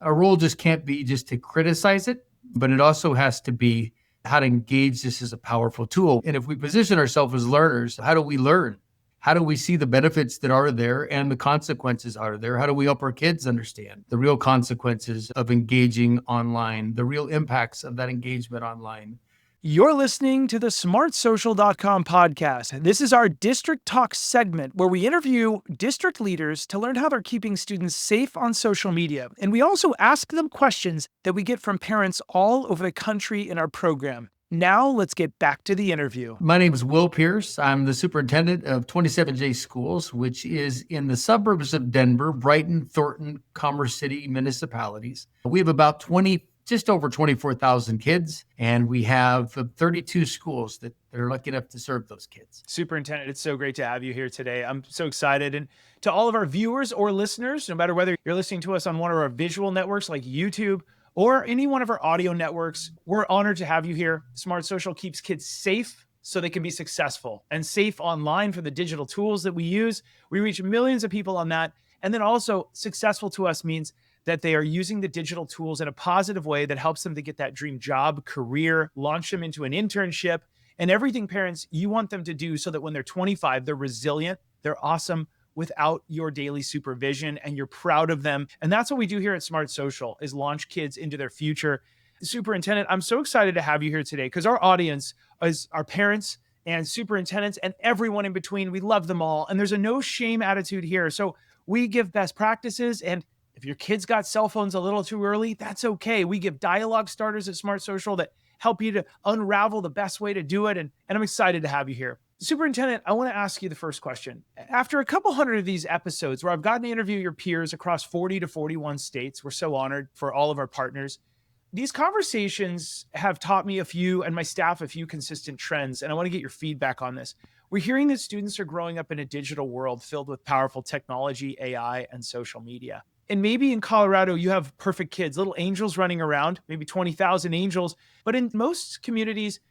Our role just can't be just to criticize it, but it also has to be how to engage this as a powerful tool. And if we position ourselves as learners, how do we learn? How do we see the benefits that are there and the consequences are there? How do we help our kids understand the real consequences of engaging online, the real impacts of that engagement online? You're listening to the smartsocial.com podcast. This is our District Talk segment where we interview district leaders to learn how they're keeping students safe on social media. And we also ask them questions that we get from parents all over the country in our program. Now, let's get back to the interview. My name is Will Pierce. I'm the superintendent of 27J Schools, which is in the suburbs of Denver, Brighton, Thornton, Commerce City municipalities. We have about just over 24,000 kids, and we have 32 schools that are lucky enough to serve those kids. Superintendent, it's so great to have you here today. I'm so excited. And to all of our viewers or listeners, no matter whether you're listening to us on one of our visual networks like YouTube or any one of our audio networks, we're honored to have you here. Smart Social keeps kids safe so they can be successful, and safe online for the digital tools that we use. We reach millions of people on that. And then also successful to us means that they are using the digital tools in a positive way that helps them to get that dream job, career, launch them into an internship, and everything, parents, you want them to do so that when they're 25, they're resilient, they're awesome without your daily supervision, and you're proud of them. And that's what we do here at Smart Social, is launch kids into their future. Superintendent, I'm so excited to have you here today because our audience is our parents and superintendents and everyone in between. We love them all. And there's a no shame attitude here. So we give best practices, and if your kids got cell phones a little too early, that's okay. We give dialogue starters at Smart Social that help you to unravel the best way to do it. And I'm excited to have you here. Superintendent, I want to ask you the first question. After a couple hundred of these episodes where I've gotten to interview your peers across 40 to 41 states, we're so honored for all of our partners. These conversations have taught me and my staff a few consistent trends, and I want to get your feedback on this. We're hearing that students are growing up in a digital world filled with powerful technology, AI, and social media. And maybe in Colorado, you have perfect kids, little angels running around, maybe 20,000 angels. But in most communities,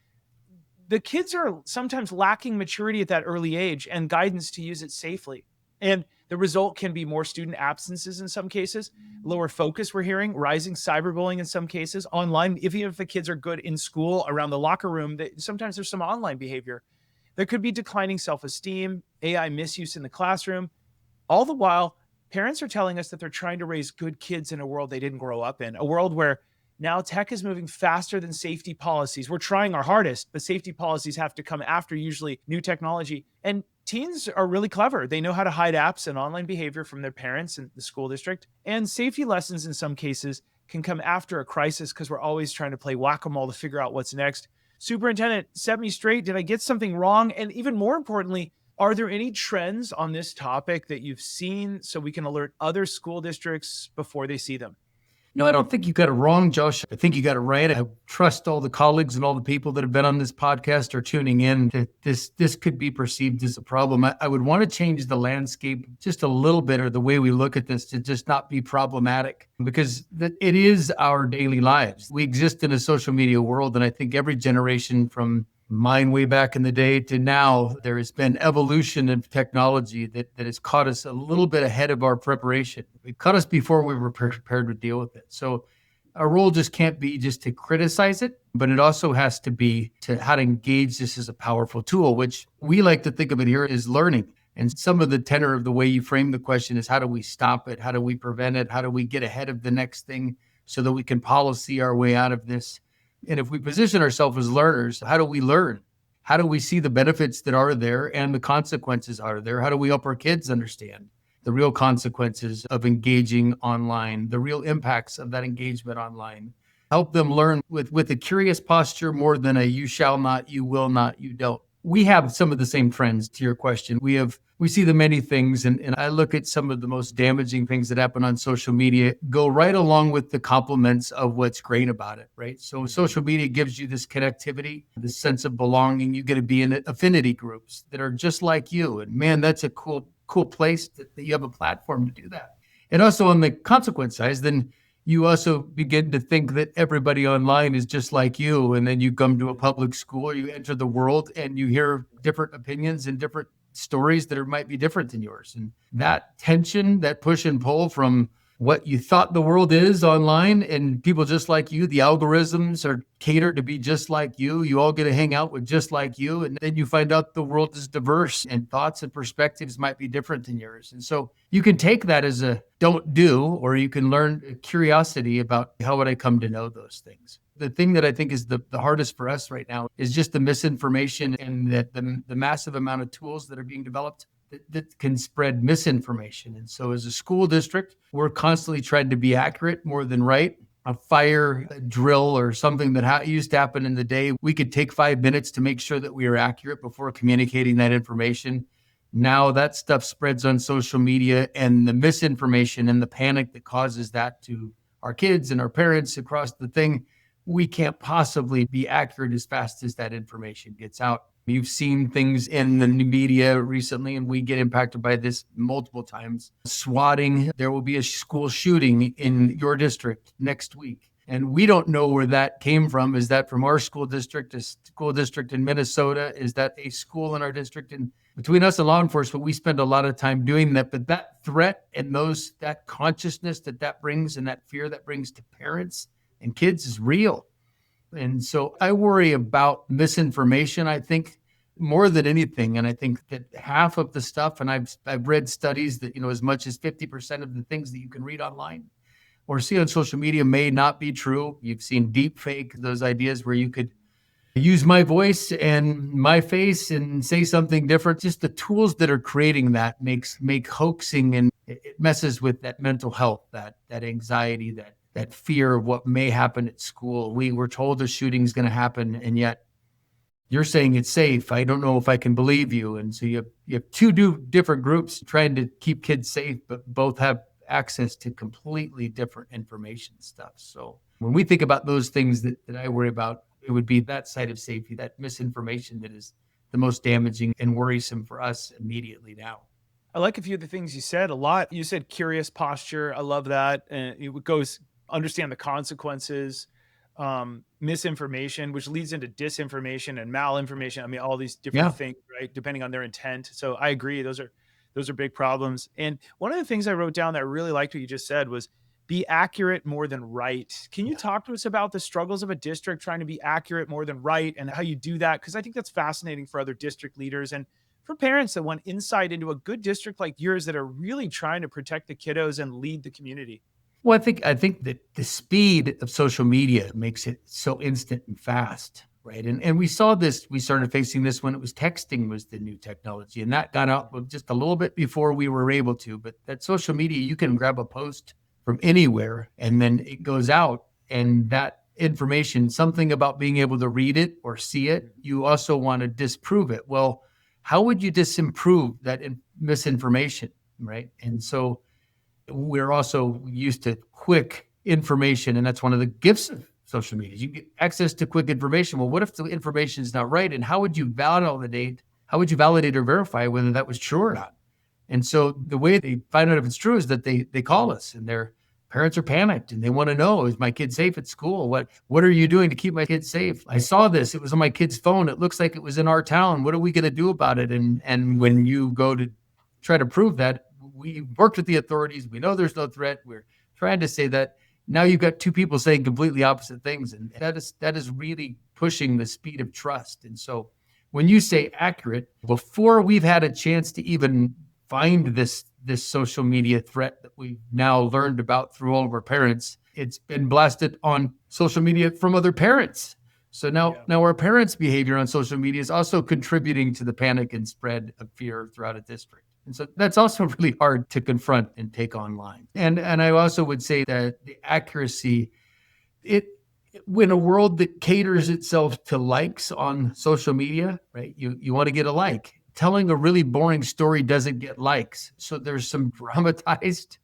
the kids are sometimes lacking maturity at that early age and guidance to use it safely. And the result can be more student absences in some cases, lower focus, we're hearing, rising cyberbullying in some cases, online. Even if the kids are good in school around the locker room, sometimes there's some online behavior. There could be declining self-esteem, AI misuse in the classroom. All the while, parents are telling us that they're trying to raise good kids in a world they didn't grow up in, a world where now tech is moving faster than safety policies. We're trying our hardest, but safety policies have to come after usually new technology. And teens are really clever. They know how to hide apps and online behavior from their parents and the school district. And safety lessons in some cases can come after a crisis because we're always trying to play whack-a-mole to figure out what's next. Superintendent, set me straight. Did I get something wrong? And even more importantly, are there any trends on this topic that you've seen so we can alert other school districts before they see them? No, I don't think you got it wrong, Josh. I think you got it right. I trust all the colleagues and all the people that have been on this podcast are tuning in that this could be perceived as a problem. I would want to change the landscape just a little bit, or the way we look at this, to just not be problematic, because it is our daily lives. We exist in a social media world, and I think every generation from mine way back in the day to now, there has been evolution of technology that has caught us a little bit ahead of our preparation. It caught us before we were prepared to deal with it. So our role just can't be just to criticize it, but it also has to be to how to engage this as a powerful tool, which we like to think of it here as learning. And some of the tenor of the way you frame the question is, how do we stop it? How do we prevent it? How do we get ahead of the next thing so that we can policy our way out of this? And if we position ourselves as learners, how do we learn? How do we see the benefits that are there and the consequences are there? How do we help our kids understand the real consequences of engaging online, the real impacts of that engagement online? Help them learn with a curious posture more than a you shall not, you will not, you don't. We have some of the same trends to your question. We see the many things, and I look at some of the most damaging things that happen on social media go right along with the compliments of what's great about it, right? So social media gives you this connectivity, this sense of belonging. You get to be in affinity groups that are just like you. And man, that's a cool place that you have a platform to do that. And also on the consequence side, then you also begin to think that everybody online is just like you. And then you come to a public school, you enter the world, and you hear different opinions and different stories that might be different than yours. And that tension, that push and pull from what you thought the world is online, and people just like you, the algorithms are catered to be just like you. You all get to hang out with just like you. And then you find out the world is diverse and thoughts and perspectives might be different than yours. And so you can take that as a don't do, or you can learn curiosity about how would I come to know those things. The thing that I think is the hardest for us right now is just the misinformation and that the massive amount of tools that are being developed that can spread misinformation. And so as a school district, we're constantly trying to be accurate more than right. A fire drill or something that used to happen in the day, we could take 5 minutes to make sure that we are accurate before communicating that information. Now that stuff spreads on social media, and the misinformation and the panic that causes that to our kids and our parents across the thing, we can't possibly be accurate as fast as that information gets out. You've seen things in the media recently, and we get impacted by this multiple times. Swatting, there will be a school shooting in your district next week. And we don't know where that came from. Is that from our school district, a school district in Minnesota? Is that a school in our district? And between us and law enforcement, we spend a lot of time doing that. But that threat and that consciousness that brings and that fear that brings to parents and kids is real. And so I worry about misinformation, I think, more than anything. And I think that half of the stuff, and I've read studies that, as much as 50% of the things that you can read online or see on social media may not be true. You've seen deep fake, those ideas where you could use my voice and my face and say something different. Just the tools that are creating that make hoaxing, and it messes with that mental health, that anxiety, that fear of what may happen at school. We were told a shooting is going to happen, and yet you're saying it's safe. I don't know if I can believe you. And so you have two different groups trying to keep kids safe, but both have access to completely different information stuff. So when we think about those things that I worry about, it would be that side of safety, that misinformation that is the most damaging and worrisome for us immediately now. I like a few of the things you said a lot. You said curious posture. I love that. And it goes understand the consequences, misinformation, which leads into disinformation and malinformation. I mean, all these different things, right? Depending on their intent. So I agree. Those are big problems. And one of the things I wrote down that I really liked what you just said was be accurate more than right. Can you talk to us about the struggles of a district trying to be accurate more than right and how you do that? Because I think that's fascinating for other district leaders and for parents that want insight into a good district like yours that are really trying to protect the kiddos and lead the community. Well, I think that the speed of social media makes it so instant and fast, right? And we saw this, we started facing this when it was texting was the new technology, and that got out just a little bit before we were able to. But that social media, you can grab a post from anywhere, and then it goes out, and that information, something about being able to read it or see it, you also want to disprove it. Well, how would you disprove that misinformation, right? And so we're also used to quick information, and that's one of the gifts of social media. You get access to quick information. Well, what if the information is not right? And how would you validate or verify whether that was true or not? And so the way they find out if it's true is that they call us, and their parents are panicked and they want to know, is my kid safe at school? What are you doing to keep my kid safe? I saw this. It was on my kid's phone. It looks like it was in our town. What are we going to do about it? And when you go to try to prove that, we worked with the authorities. We know there's no threat. We're trying to say that. Now you've got two people saying completely opposite things. And that is really pushing the speed of trust. And so when you say accurate, before we've had a chance to even find this social media threat that we've now learned about through all of our parents, it's been blasted on social media from other parents. So now our parents' behavior on social media is also contributing to the panic and spread of fear throughout a district. And so that's also really hard to confront and take online. And I also would say that the accuracy, when a world that caters itself to likes on social media, right? You want to get a like. Telling a really boring story doesn't get likes. So there's some dramatized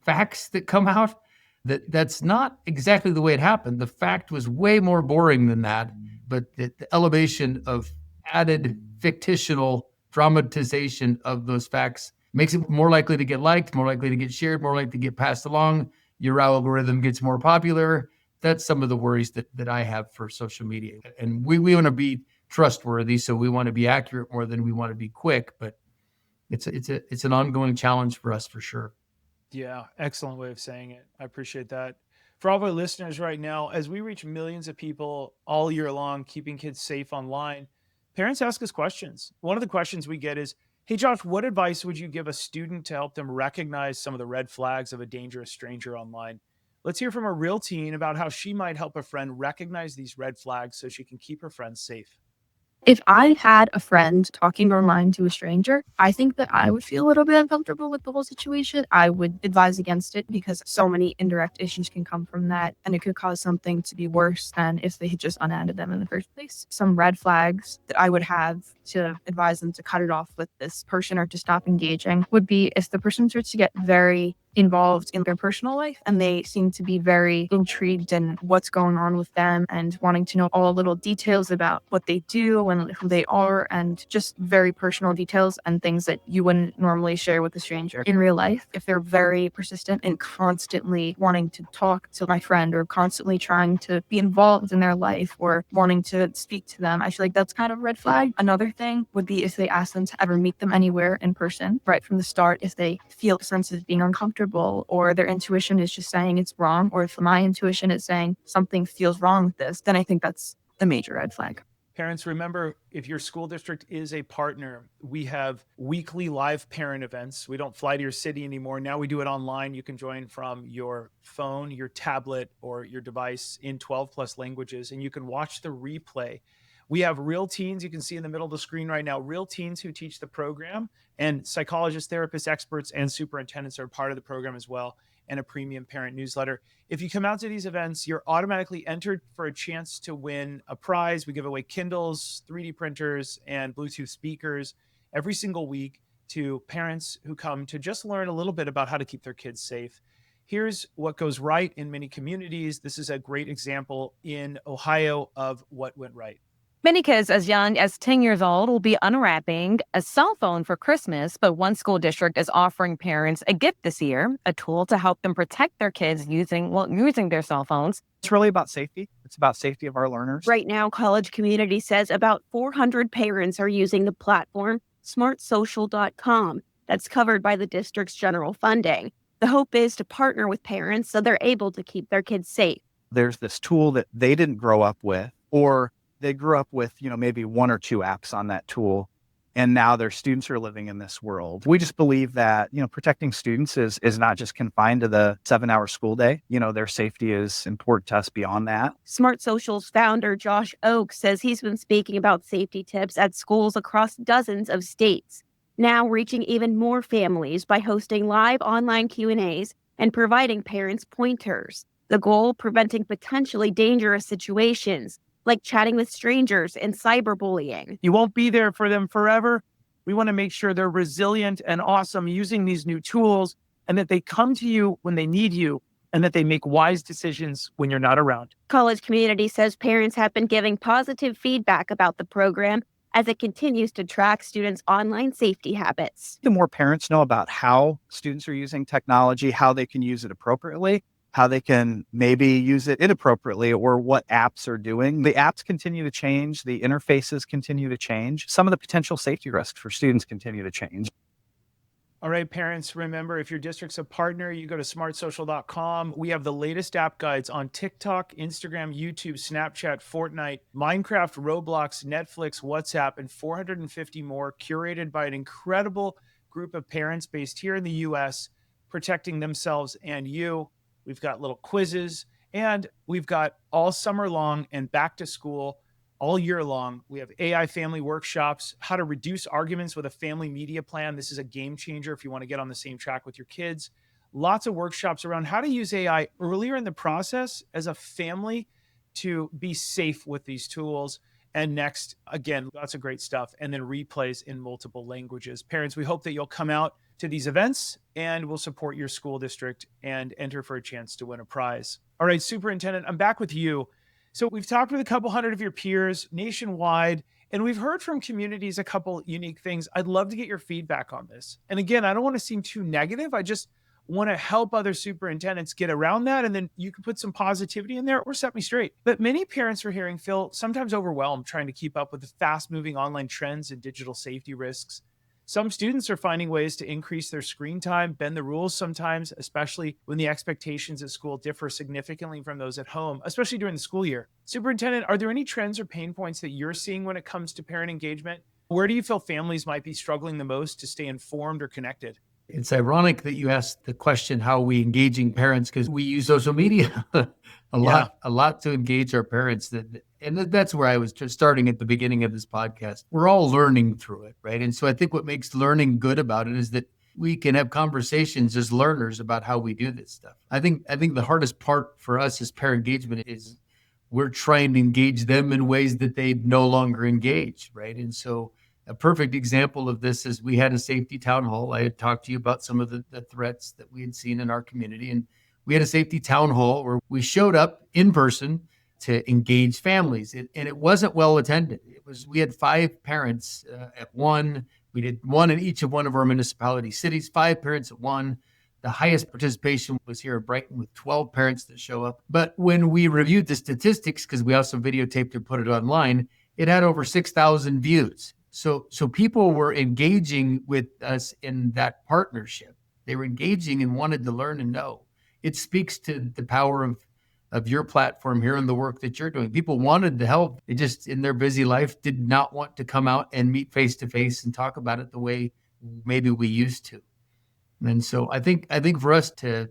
facts that come out that's not exactly the way it happened. The fact was way more boring than that, but the elevation of added fictional dramatization of those facts makes it more likely to get liked, more likely to get shared, more likely to get passed along. Your algorithm gets more popular. That's some of the worries that I have for social media. And we want to be trustworthy, so we want to be accurate more than we want to be quick. But it's an ongoing challenge for us for sure. Yeah, excellent way of saying it. I appreciate that. For all of our listeners right now, as we reach millions of people all year long, keeping kids safe online, parents ask us questions. One of the questions we get is, hey, Josh, what advice would you give a student to help them recognize some of the red flags of a dangerous stranger online? Let's hear from a real teen about how she might help a friend recognize these red flags so she can keep her friends safe. If I had a friend talking online to a stranger, I think that I would feel a little bit uncomfortable with the whole situation. I would advise against it because so many indirect issues can come from that, and it could cause something to be worse than if they had just unadded them in the first place. Some red flags that I would have to advise them to cut it off with this person or to stop engaging would be if the person starts to get very involved in their personal life and they seem to be very intrigued in what's going on with them and wanting to know all the little details about what they do and who they are, and just very personal details and things that you wouldn't normally share with a stranger in real life. If they're very persistent and constantly wanting to talk to my friend or constantly trying to be involved in their life or wanting to speak to them, I feel like that's kind of a red flag. Another thing would be if they ask them to ever meet them anywhere in person right from the start, if they feel a sense of being uncomfortable or their intuition is just saying it's wrong, or if my intuition is saying something feels wrong with this, then I think that's a major red flag. Parents, remember, if your school district is a partner, we have weekly live parent events. We don't fly to your city anymore. Now we do it online. You can join from your phone, your tablet, or your device in 12 plus languages, and you can watch the replay. We have real teens, you can see in the middle of the screen right now, real teens who teach the program, and psychologists, therapists, experts, and superintendents are part of the program as well, and a premium parent newsletter. If you come out to these events, you're automatically entered for a chance to win a prize. We give away Kindles, 3D printers, and Bluetooth speakers every single week to parents who come to just learn a little bit about how to keep their kids safe. Here's what goes right in many communities. This is a great example in Ohio of what went right. Many kids as young as 10 years old will be unwrapping a cell phone for Christmas, but one school district is offering parents a gift this year, a tool to help them protect their kids using their cell phones. It's really about safety. It's about safety of our learners. Right now, College Community says about 400 parents are using the platform smartsocial.com that's covered by the district's general funding. The hope is to partner with parents so they're able to keep their kids safe. There's this tool that they didn't grow up with, or they grew up with, maybe one or two apps on that tool, and now their students are living in this world. We just believe that, protecting students is not just confined to the 7-hour school day. Their safety is important to us beyond that. Smart Social's founder, Josh Oakes, says he's been speaking about safety tips at schools across dozens of states, now reaching even more families by hosting live online Q&As and providing parents pointers. The goal, preventing potentially dangerous situations like chatting with strangers and cyberbullying. You won't be there for them forever. We want to make sure they're resilient and awesome using these new tools, and that they come to you when they need you, and that they make wise decisions when you're not around. College Community says parents have been giving positive feedback about the program as it continues to track students' online safety habits. The more parents know about how students are using technology, how they can use it appropriately, how they can maybe use it inappropriately, or what apps are doing. The apps continue to change. The interfaces continue to change. Some of the potential safety risks for students continue to change. All right, parents, remember, if your district's a partner, you go to smartsocial.com. We have the latest app guides on TikTok, Instagram, YouTube, Snapchat, Fortnite, Minecraft, Roblox, Netflix, WhatsApp, and 450 more, curated by an incredible group of parents based here in the US, protecting themselves and you. We've got little quizzes, and we've got all summer long and back to school all year long. We have AI family workshops, how to reduce arguments with a family media plan. This is a game changer if you want to get on the same track with your kids. Lots of workshops around how to use AI earlier in the process as a family to be safe with these tools. And next, again, lots of great stuff. And then replays in multiple languages. Parents, we hope that you'll come out to these events and we'll support your school district and enter for a chance to win a prize. All right, Superintendent, I'm back with you. So we've talked with a couple hundred of your peers nationwide, and we've heard from communities a couple unique things. I'd love to get your feedback on this. And again, I don't want to seem too negative. I just want to help other superintendents get around that. And then you can put some positivity in there or set me straight. But many parents we're hearing feel sometimes overwhelmed trying to keep up with the fast moving online trends and digital safety risks. Some students are finding ways to increase their screen time, bend the rules sometimes, especially when the expectations at school differ significantly from those at home, especially during the school year. Superintendent, are there any trends or pain points that you're seeing when it comes to parent engagement? Where do you feel families might be struggling the most to stay informed or connected? It's ironic that you asked the question, how are we engaging parents? Because we use social media a lot to engage our parents. And that's where I was just starting at the beginning of this podcast. We're all learning through it, right? And so I think what makes learning good about it is that we can have conversations as learners about how we do this stuff. I think the hardest part for us as parent engagement is we're trying to engage them in ways that they no longer engage, right? And so a perfect example of this is we had a safety town hall. I had talked to you about some of the threats that we had seen in our community. And we had a safety town hall where we showed up in person to engage families. And it wasn't well attended. We had 5 parents at one. We did one in each of one of our municipality cities, 5 parents at one. The highest participation was here at Brighton with 12 parents that show up. But when we reviewed the statistics, because we also videotaped and put it online, it had over 6,000 views. So people were engaging with us in that partnership. They were engaging and wanted to learn and know. It speaks to the power of your platform here and the work that you're doing. People wanted to help. They just, in their busy life, did not want to come out and meet face to face and talk about it the way maybe we used to. And so I think for us to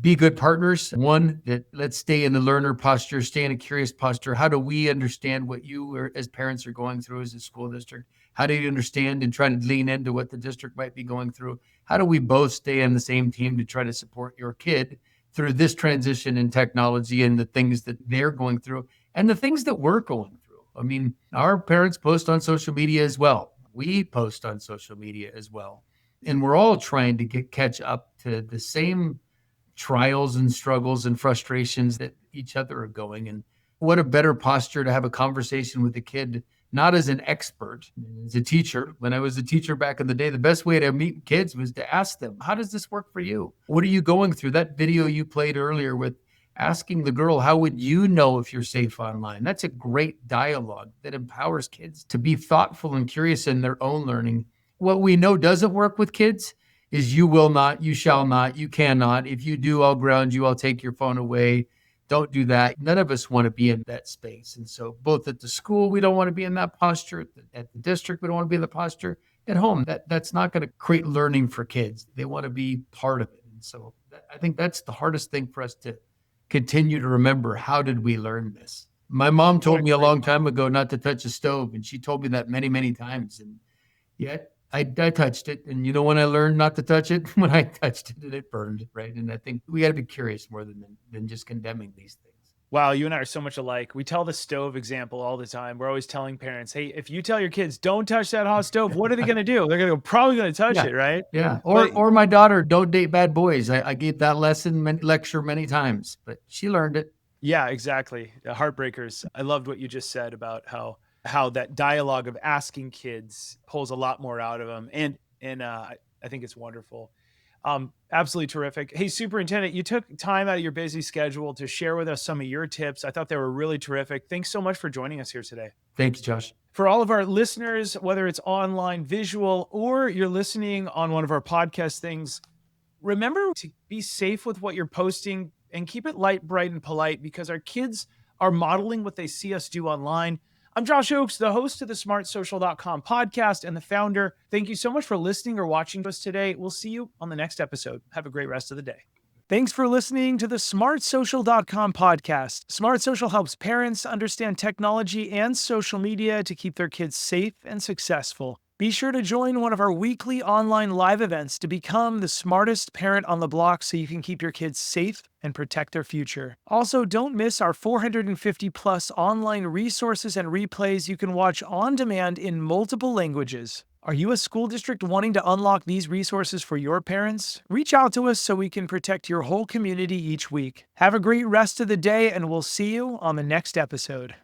be good partners, one, that let's stay in the learner posture, stay in a curious posture. How do we understand what you as parents are going through as a school district? How do you understand and try to lean into what the district might be going through? How do we both stay on the same team to try to support your kid through this transition in technology and the things that they're going through and the things that we're going through? I mean, our parents post on social media as well. We post on social media as well. And we're all trying to catch up to the same trials and struggles and frustrations that each other are going. And what a better posture to have a conversation with a kid, not as an expert, as a teacher. When I was a teacher back in the day, the best way to meet kids was to ask them, how does this work for you? What are you going through? That video you played earlier with asking the girl, how would you know if you're safe online? That's a great dialogue that empowers kids to be thoughtful and curious in their own learning. What we know doesn't work with kids is you will not, you shall not, you cannot. If you do, I'll ground you, I'll take your phone away. Don't do that. None of us want to be in that space. And so both at the school, we don't want to be in that posture. At the district, we don't want to be in the posture. At home, that's not going to create learning for kids. They want to be part of it. And so I think that's the hardest thing for us to continue to remember. How did we learn this? My mom told me a long time ago not to touch a stove, and she told me that many, many times. And yet I touched it. And you know when I learned not to touch it? When I touched it and it burned, right? And I think we got to be curious more than just condemning these things. Wow, you and I are so much alike. We tell the stove example all the time. We're always telling parents, hey, if you tell your kids, don't touch that hot stove, what are they going to do? They're probably going to touch it, right? Yeah. Or my daughter, don't date bad boys. I gave that lecture many times, but she learned it. Yeah, exactly. Heartbreakers. I loved what you just said about how that dialogue of asking kids pulls a lot more out of them. And I think it's wonderful. Absolutely terrific. Hey, Superintendent, you took time out of your busy schedule to share with us some of your tips. I thought they were really terrific. Thanks so much for joining us here today. Thank you, Josh. For all of our listeners, whether it's online, visual, or you're listening on one of our podcast things, remember to be safe with what you're posting and keep it light, bright, and polite, because our kids are modeling what they see us do online. I'm Josh Oakes, the host of the smartsocial.com podcast and the founder. Thank you so much for listening or watching to us today. We'll see you on the next episode. Have a great rest of the day. Thanks for listening to the smartsocial.com podcast. Smart Social helps parents understand technology and social media to keep their kids safe and successful. Be sure to join one of our weekly online live events to become the smartest parent on the block so you can keep your kids safe and protect their future. Also, don't miss our 450 plus online resources and replays you can watch on demand in multiple languages. Are you a school district wanting to unlock these resources for your parents? Reach out to us so we can protect your whole community each week. Have a great rest of the day, and we'll see you on the next episode.